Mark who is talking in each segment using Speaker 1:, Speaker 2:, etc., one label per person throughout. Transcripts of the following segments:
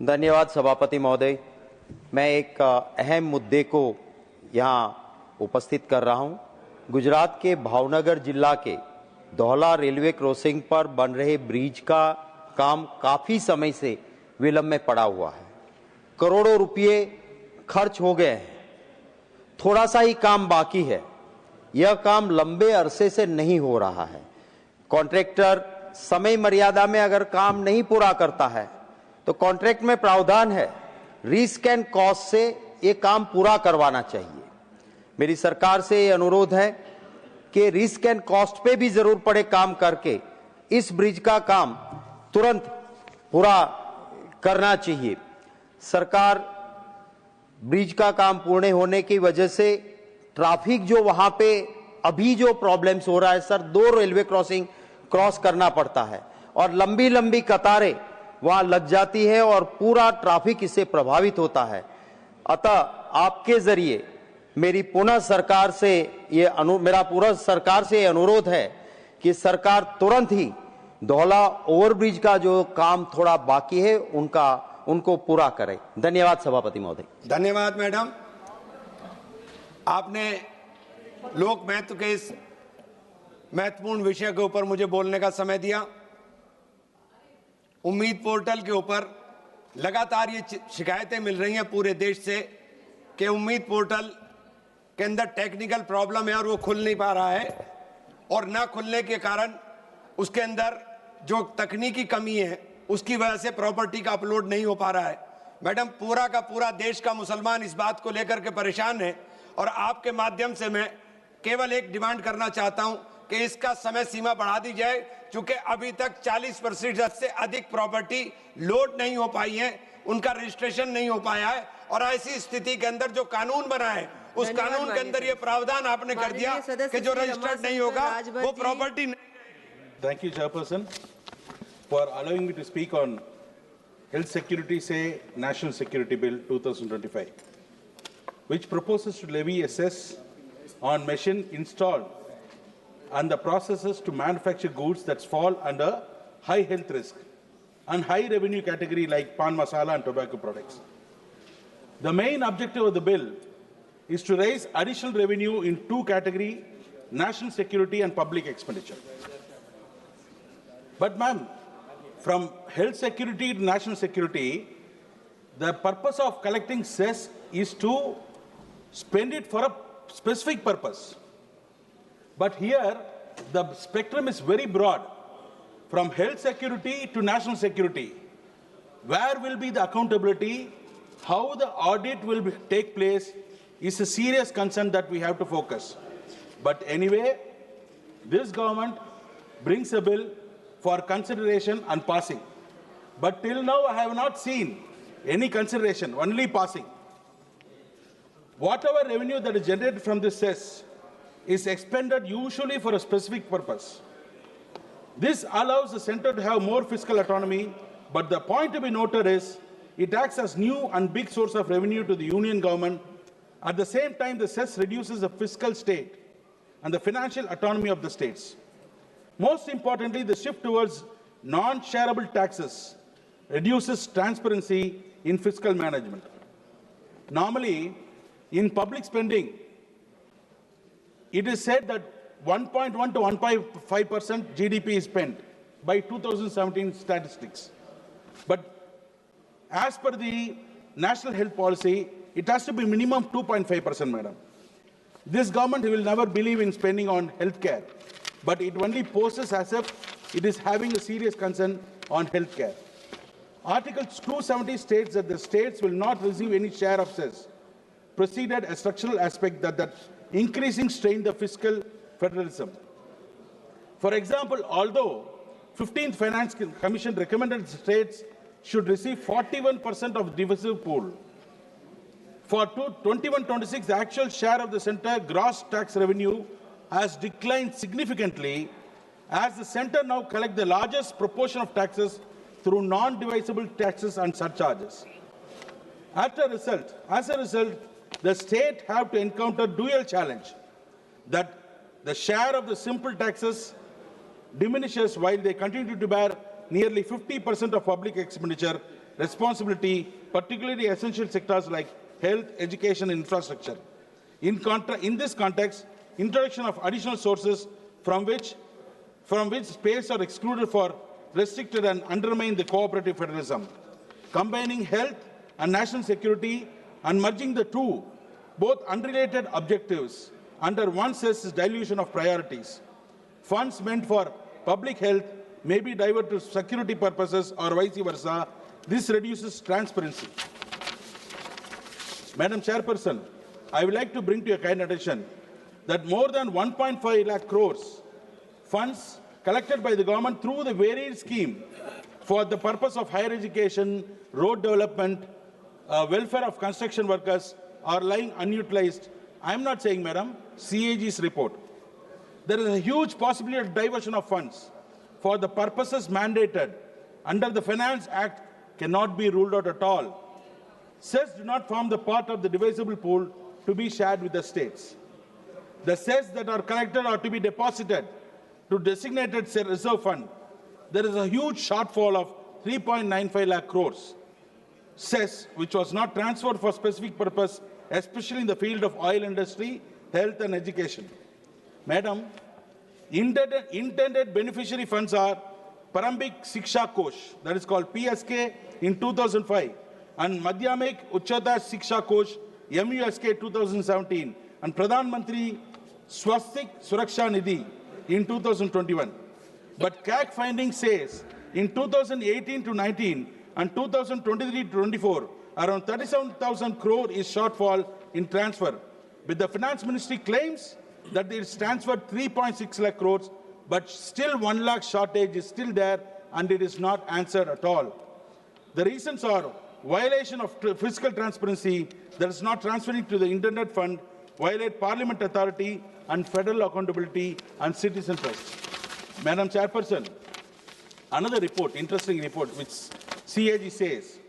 Speaker 1: धन्यवाद सभापति महोदय। मैं एक अहम मुद्दे को यहाँ उपस्थित कर रहा हूँ। गुजरात के भावनगर जिला के धौला रेलवे क्रॉसिंग पर बन रहे ब्रिज का काम काफी समय से विलंब में पड़ा हुआ है। करोड़ों रुपये खर्च हो गए हैं, थोड़ा सा ही काम बाकी है। यह काम लंबे अरसे से नहीं हो रहा है। कॉन्ट्रैक्टर समय मर्यादा में अगर काम नहीं पूरा करता है तो कॉन्ट्रैक्ट में प्रावधान है, रिस्क एंड कॉस्ट से ये काम पूरा करवाना चाहिए। मेरी सरकार से ये अनुरोध है कि रिस्क एंड कॉस्ट पे भी जरूर पड़े काम करके इस ब्रिज का काम तुरंत पूरा करना चाहिए। सरकार ब्रिज का काम पूर्ण होने की वजह से ट्रैफिक जो वहां पे अभी जो प्रॉब्लम्स हो रहा है सर, 2 रेलवे क्रॉसिंग क्रॉस करना पड़ता है और लंबी लंबी कतारें वहां लग जाती है और पूरा ट्रैफिक इससे प्रभावित होता है। अतः आपके जरिए मेरा पूरा सरकार से अनुरोध है कि सरकार तुरंत ही धौला ओवरब्रिज का जो काम थोड़ा बाकी है उनको पूरा करे। धन्यवाद सभापति महोदय।
Speaker 2: धन्यवाद मैडम। आपने लोक महत्व के इस महत्वपूर्ण विषय के ऊपर मुझे बोलने का समय दिया। उम्मीद पोर्टल के ऊपर लगातार ये शिकायतें मिल रही हैं पूरे देश से कि उम्मीद पोर्टल के अंदर टेक्निकल प्रॉब्लम है और वो खुल नहीं पा रहा है, और ना खुलने के कारण उसके अंदर जो तकनीकी कमी है उसकी वजह से प्रॉपर्टी का अपलोड नहीं हो पा रहा है। मैडम, पूरा का पूरा देश का मुसलमान इस बात को लेकर के परेशान है और आपके माध्यम से मैं केवल एक डिमांड करना चाहता हूं कि इसका समय सीमा बढ़ा दी जाए, क्योंकि अभी तक 40% से अधिक प्रॉपर्टी लोड नहीं हो पाई है, उनका रजिस्ट्रेशन नहीं हो पाया है। और ऐसी स्थिति के अंदर जो कानून बना है उस कानून के अंदर ये प्रावधान आपने कर दिया कि जो रजिस्टर्ड नहीं होगा वो property.
Speaker 3: Thank you chairperson for allowing me to speak on health security से national security bill 2025 which proposes to levy a cess on machine installed and the processes to manufacture goods that fall under high health risk and high revenue category like pan masala and tobacco products. The main objective of the bill is to raise additional revenue in 2 categories, national security and public expenditure. But ma'am, from health security to national security, the purpose of collecting cess is to spend it for a specific purpose. But here, the spectrum is very broad, from health security to national security. Where will be the accountability? How the audit will take place is a serious concern that we have to focus. But anyway, this government brings a bill for consideration and passing. But till now, I have not seen any consideration, only passing. Whatever revenue that is generated from this cess is expended usually for a specific purpose. This allows the center to have more fiscal autonomy, but the point to be noted is it acts as new and big source of revenue to the union government. At the same time, the cess reduces the fiscal state and the financial autonomy of the states. Most importantly, the shift towards non-shareable taxes reduces transparency in fiscal management. Normally, in public spending, it is said that 1.1 to 1.5% GDP is spent by 2017 statistics. But as per the national health policy, it has to be minimum 2.5%, madam. This government will never believe in spending on healthcare, but it only poses as if it is having a serious concern on healthcare. Article 270 states that the states will not receive any share of cess, preceded a structural aspect that increasing strain the fiscal federalism. For example, although 15th Finance Commission recommended states should receive 41% of the divisive pool, for 21-26, the actual share of the center gross tax revenue has declined significantly as the center now collects the largest proportion of taxes through non-divisible taxes and surcharges. As a result, the state have to encounter dual challenge, that the share of the simple taxes diminishes while they continue to bear nearly 50% of public expenditure, responsibility, particularly essential sectors like health, education, and infrastructure. In this context, introduction of additional sources from which space are excluded for restricted and undermine the cooperative federalism. Combining health and national security and merging the two, both unrelated objectives, under one cess is dilution of priorities. Funds meant for public health may be diverted to security purposes or vice versa. This reduces transparency. Madam Chairperson, I would like to bring to your kind attention that more than 1.5 lakh crores funds collected by the government through the varied scheme for the purpose of higher education, road development, welfare of construction workers are lying unutilized. I am not saying, Madam, CAG's report. There is a huge possibility of diversion of funds for the purposes mandated under the Finance Act cannot be ruled out at all. Cess do not form the part of the divisible pool to be shared with the states. The cess that are collected are to be deposited to designated reserve fund. There is a huge shortfall of 3.95 lakh crores. Cess, which was not transferred for specific purpose, especially in the field of oil industry, health and education. Madam, intended beneficiary funds are Parambik Siksha Kosh, that is called PSK in 2005, and Madhyamik Uchchata Siksha Kosh, MUSK 2017, and Pradhan Mantri Swastik Suraksha Nidhi in 2021. But CAC finding says in 2018 to 19 and 2023 to 24, around 37,000 crore is shortfall in transfer. But the Finance Ministry claims that it is transferred 3.6 lakh crores, but still 1 lakh shortage is still there and it is not answered at all. The reasons are violation of fiscal transparency that is not transferring to the intended fund, violate Parliament authority and federal accountability and citizen trust. Madam Chairperson, another report, interesting report, which CAG says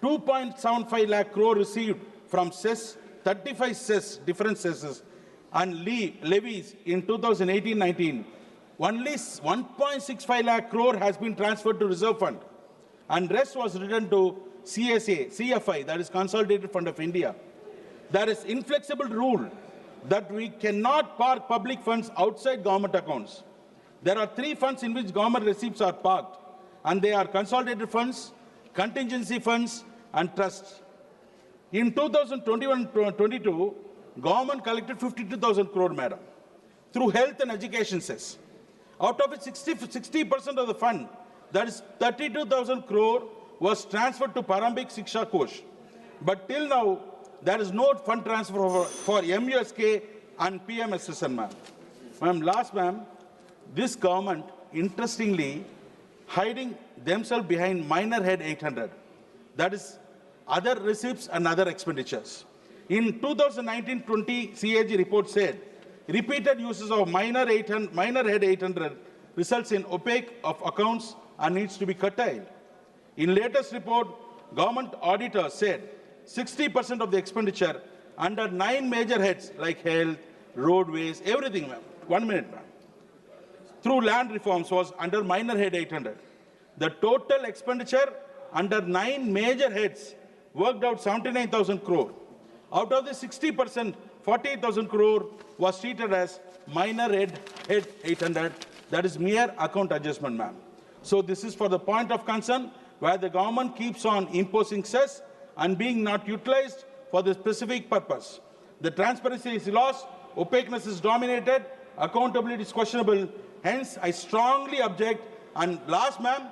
Speaker 3: 2.75 lakh crore received from cess, 35 cess, different cesses, and levies in 2018-19. Only 1.65 lakh crore has been transferred to reserve fund, and rest was returned to CFI, that is Consolidated Fund of India. There is inflexible rule that we cannot park public funds outside government accounts. There are 3 funds in which government receipts are parked, and they are consolidated funds, contingency funds, and trusts. In 2021-22, government collected 52,000 crore, madam, through health and education cess. Out of it, 60% of the fund, that is 32,000 crore, was transferred to Parambik Siksha Kosh. But till now, there is no fund transfer for MUSK and PMSSN, ma'am. Ma'am, last, ma'am, this government, interestingly, hiding themselves behind minor head 800. That is other receipts and other expenditures. In 2019-20, CAG report said, repeated uses of minor head 800 results in opaque of accounts and needs to be curtailed. In latest report, government auditor said 60% of the expenditure under 9 major heads like health, roadways, everything, ma'am. 1 minute, ma'am. Through land reforms was under minor head 800. The total expenditure under 9 major heads worked out 79,000 crore. Out of the 60%, 48,000 crore was treated as minor head 800. That is mere account adjustment, ma'am. So this is for the point of concern where the government keeps on imposing cess and being not utilized for the specific purpose. The transparency is lost, opaqueness is dominated, accountability is questionable. Hence, I strongly object. And last, ma'am,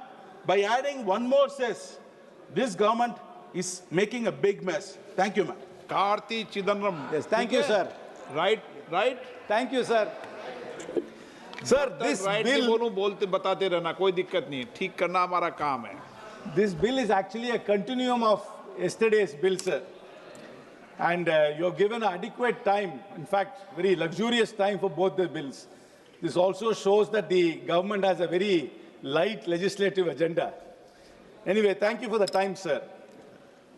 Speaker 3: by adding one more cess, this government is making a big mess. Thank you, ma'am.
Speaker 4: Karthi Chidambaram.
Speaker 5: Yes, thank you, sir.
Speaker 4: Right.
Speaker 5: Thank you, sir. Sir, this bill,
Speaker 4: बोलते बताते रहना कोई दिक्कत नहीं ठीक करना हमारा काम है.
Speaker 5: this bill is actually a continuum of yesterday's bill, sir. And you have given adequate time, in fact, very luxurious time for both the bills. This also shows that the government has a very light legislative agenda. Anyway, thank you for the time, sir.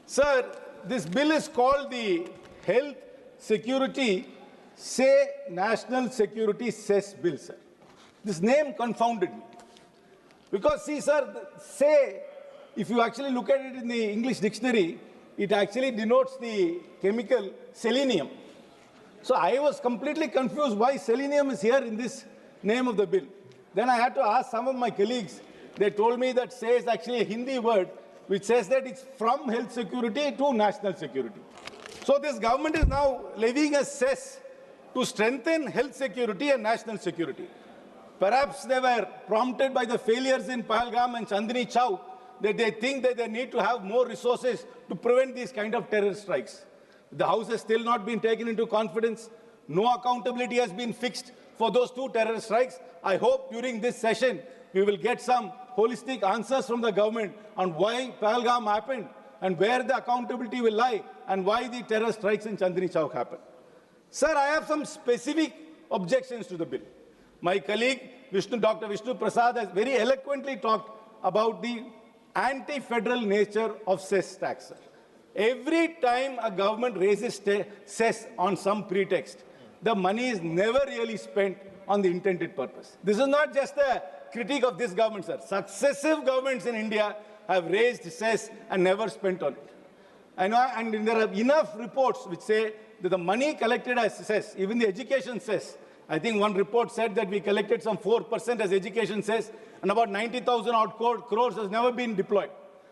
Speaker 5: Sir, this bill is called the Health Security National Security Cess Bill, sir. This name confounded me. Because, see, sir, say if you actually look at it in the English dictionary, it actually denotes the chemical selenium. So I was completely confused why selenium is here in this name of the bill. Then I had to ask some of my colleagues. They told me that say is actually a Hindi word which says that it's from health security to national security. So this government is now levying a cess to strengthen health security and national security. Perhaps they were prompted by the failures in Pahalgam and Chandni Chowk that they think that they need to have more resources to prevent these kind of terror strikes. The House has still not been taken into confidence. No accountability has been fixed for those 2 terror strikes. I hope during this session we will get some holistic answers from the government on why Pahalgam happened and where the accountability will lie and why the terror strikes in Chandni Chowk happened. Sir, I have some specific objections to the bill. My colleague, Dr. Vishnu Prasad, has very eloquently talked about the anti-federal nature of cess tax. Every time a government raises cess on some pretext, the money is never really spent on the intended purpose. This is not just a critique of this government, sir. Successive governments in India have raised cess and never spent on it. And there are enough reports which say that the money collected as cess, even the education cess, I think one report said that we collected some 4% as education cess, and about 90,000 odd crores has never been deployed.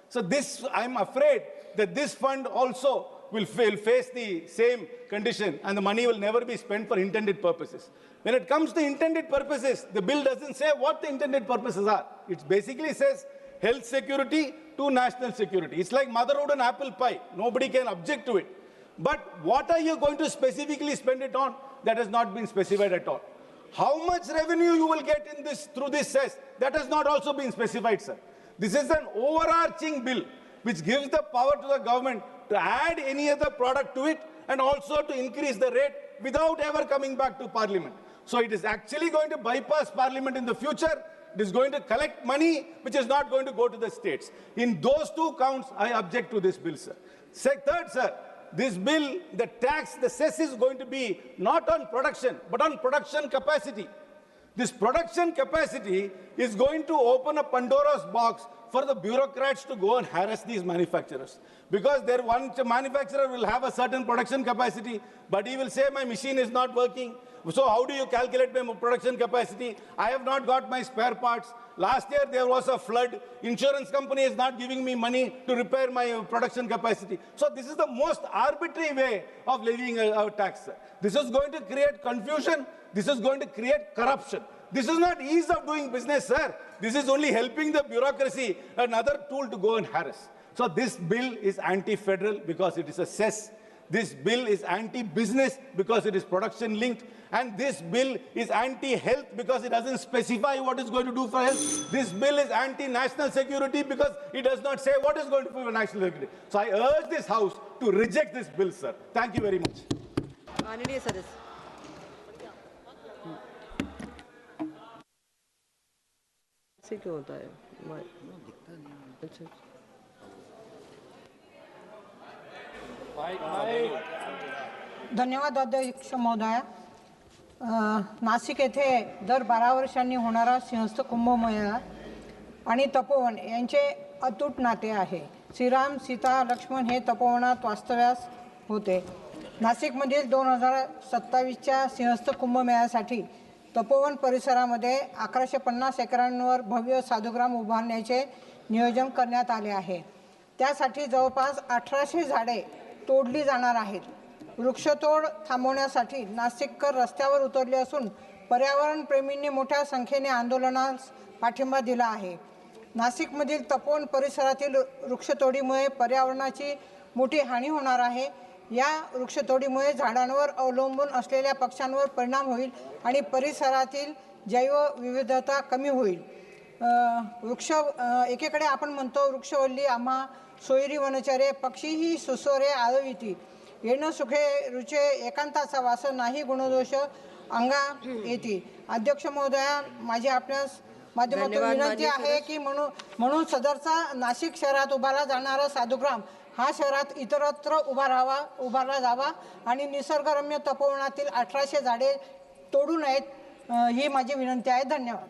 Speaker 5: So this, I'm afraid that this fund also will face the same condition, and the money will never be spent for intended purposes. When it comes to intended purposes, the bill doesn't say what the intended purposes are. It basically says health security to national security. It's like motherhood and apple pie. Nobody can object to it. But what are you going to specifically spend it on? That has not been specified at all. How much revenue you will get in this through this cess? That has not also been specified, sir. This is an overarching bill which gives the power to the government to add any other product to it and also to increase the rate without ever coming back to Parliament. So it is actually going to bypass Parliament in the future. It is going to collect money which is not going to go to the states. In those 2 counts, I object to this bill, sir. Third, sir, this bill, the cess is going to be not on production, but on production capacity. This production capacity is going to open a Pandora's box for the bureaucrats to go and harass these manufacturers. Because one manufacturer will have a certain production capacity, but he will say, my machine is not working. So how do you calculate my production capacity? I have not got my spare parts. Last year there was a flood. Insurance company is not giving me money to repair my production capacity. So this is the most arbitrary way of levying a tax. This is going to create confusion. This is going to create corruption. This is not ease of doing business, sir. This is only helping the bureaucracy, another tool to go and harass. So this bill is anti-federal because it is a cess. This bill is anti-business because it is production-linked. And this bill is anti-health because it doesn't specify what it's going to do for health. This bill is anti-national security because it does not say what is going to do for national security. So I urge this House to reject this bill, sir. Thank you very much.
Speaker 6: माननीय सदस्य से क्यों होता है अच्छा
Speaker 7: धन्यवाद अध्यक्ष महोदया. नाशिक येथे दर 12 वर्षांनी होणारा सिंहस्थ कुंभमेळा आणि तपोवन यांचे अतूट नाते आहे. श्रीराम सीता लक्ष्मण हे तपोवनात वास्तव्यास होते. नाशिकमधील 2027च्या सिंहस्थ कुंभमेळ्यासाठी तपोवन परिसरामध्ये 1150 एकरांवर भव्य साधुग्राम उभारण्याचे नियोजन करण्यात आले आहे. त्यासाठी जवळपास 1800 झाडे तोडली जाणार आहेत. वृक्षतोड थांबवण्यासाठी नाशिककर रस्त्यावर उतरले असून पर्यावरण प्रेमींनी मोठ्या संख्येने आंदोलनास पाठिंबा दिला आहे. नाशिकमधील तपोवन परिसरातील वृक्षतोडीमुळे पर्यावरणाची मोठी हानी होणार आहे. या वृक्षतोडीमुळे झाडांवर अवलंबून असलेल्या पक्ष्यांवर परिणाम होईल आणि परिसरातील जैवविविधता कमी होईल. एकीकडे आपण म्हणतो वृक्षवल्ली आम्हा सोयरी वनचरे पक्षीही सुसोरे आळविती येणं सुखे रुचे एकांताचा वास नाही गुणदोष अंगा येती. अध्यक्ष महोदया, माझी आपल्यास माध्यमातून विनंती आहे की म्हणून सदरचा नाशिक शहरात उभारला जाणारा साधुग्राम हा शहरात इतरत्र उभारला जावा आणि निसर्गरम्य तपोवनातील 1800 झाडे तोडू नयेत ही माझी विनंती आहे. धन्यवाद.